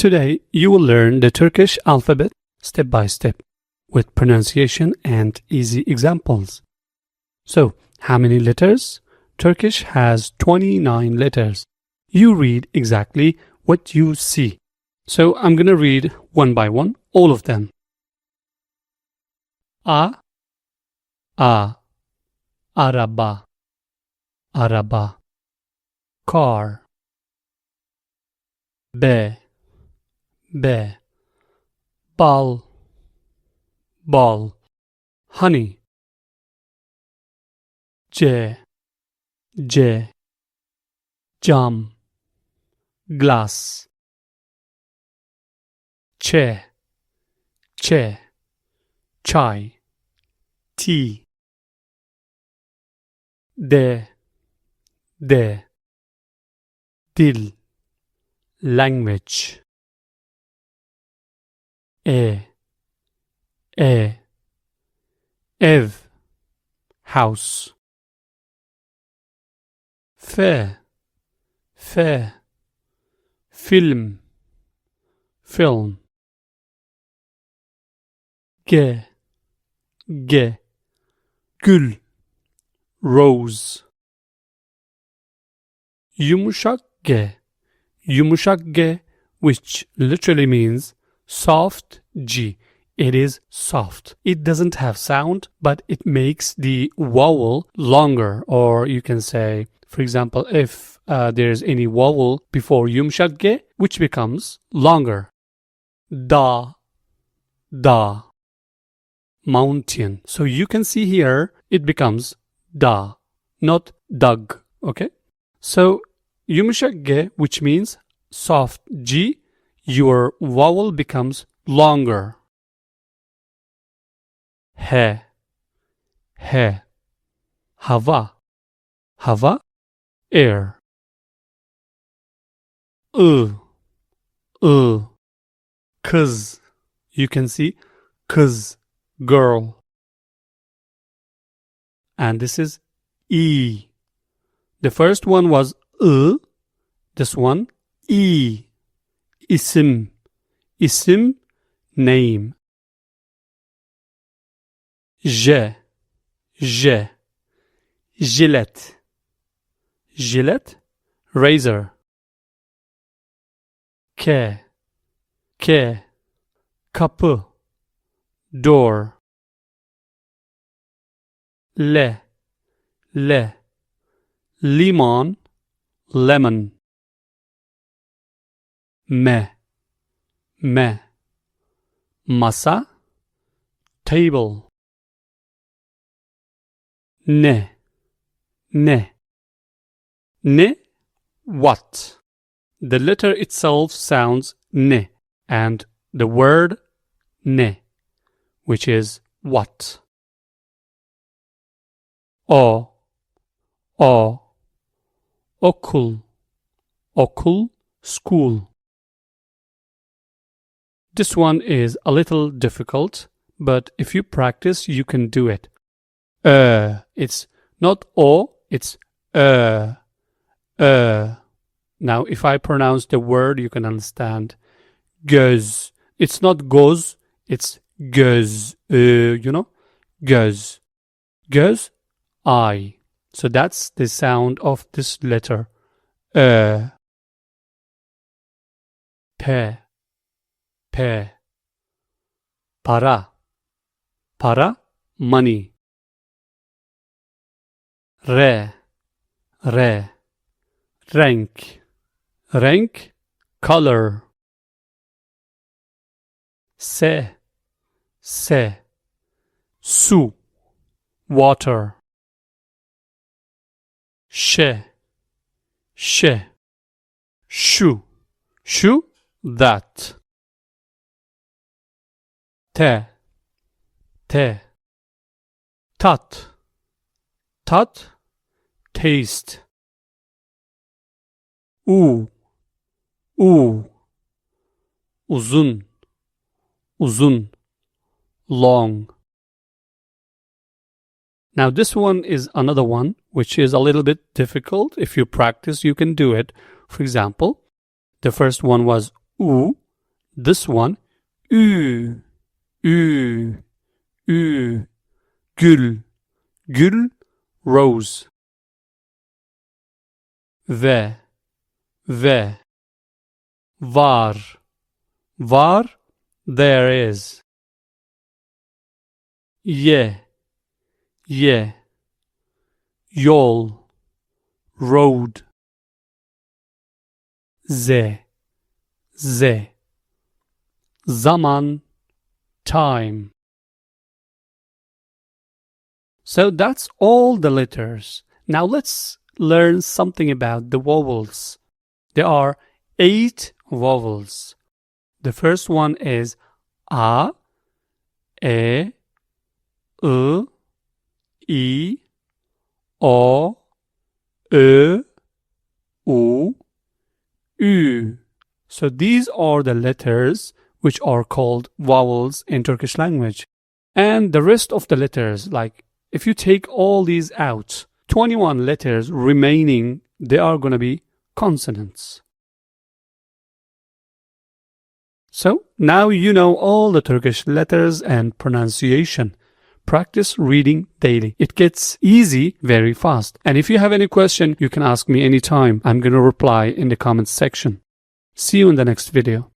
Today you will learn the Turkish alphabet step by step with pronunciation and easy examples. So, how many letters? Turkish has 29 letters. You read exactly what you see. So, I'm going to read one by one, all of them. A, araba, araba, car. B, bal, bal, honey. C, cam, glass. Ç, çay, tea. D, dil, language. E, ev, house. F, film, G, gül, rose. Yumuşak G, which literally means soft G. It is soft. It doesn't have sound, but it makes the vowel longer. Or you can say, for example, if there's any vowel before yumuşak G, which becomes longer. Da, mountain. So you can see here, it becomes da, not dag. Okay? So, yumuşak G, which means soft G, your vowel becomes longer. H, hava, air. I, kız. You can see kız, girl. And this is E. The first one was I, this one E. İsim, name. J, jilet, razor. K, kapı, door. L, limon, lemon. M, masa, table. N, what? The letter itself sounds N, and the word ne, which is what. O, okul, school. This one is a little difficult, but if you practice, you can do it. It's not O, it's Now, if I pronounce the word, you can understand. Göz. It's not goz, it's göz. Göz. Göz, eye. So that's the sound of this letter. P, para, money. R, renk, color. S, su, water. Ş, şu, that. T, tat, taste. U, uzun, long. Now this one is another one which is a little bit difficult. If you practice, you can do it. For example, the first one was U, This one, ü, ü, ü. Gül, gül, rose. Ve, var, var, there is. Ye, yol, road. Z, zaman, time. So that's all the letters. Now let's learn something about the vowels. There are 8 vowels. The first one is A, E, I, I, O, Ö, U, Ü. So these are the letters which are called vowels in Turkish language. And the rest of the letters, like if you take all these out, 21 letters remaining, they are going to be consonants. So now you know all the Turkish letters and pronunciation. Practice reading daily. It gets easy very fast. And if you have any question, you can ask me anytime. I'm going to reply in the comments section. See you in the next video.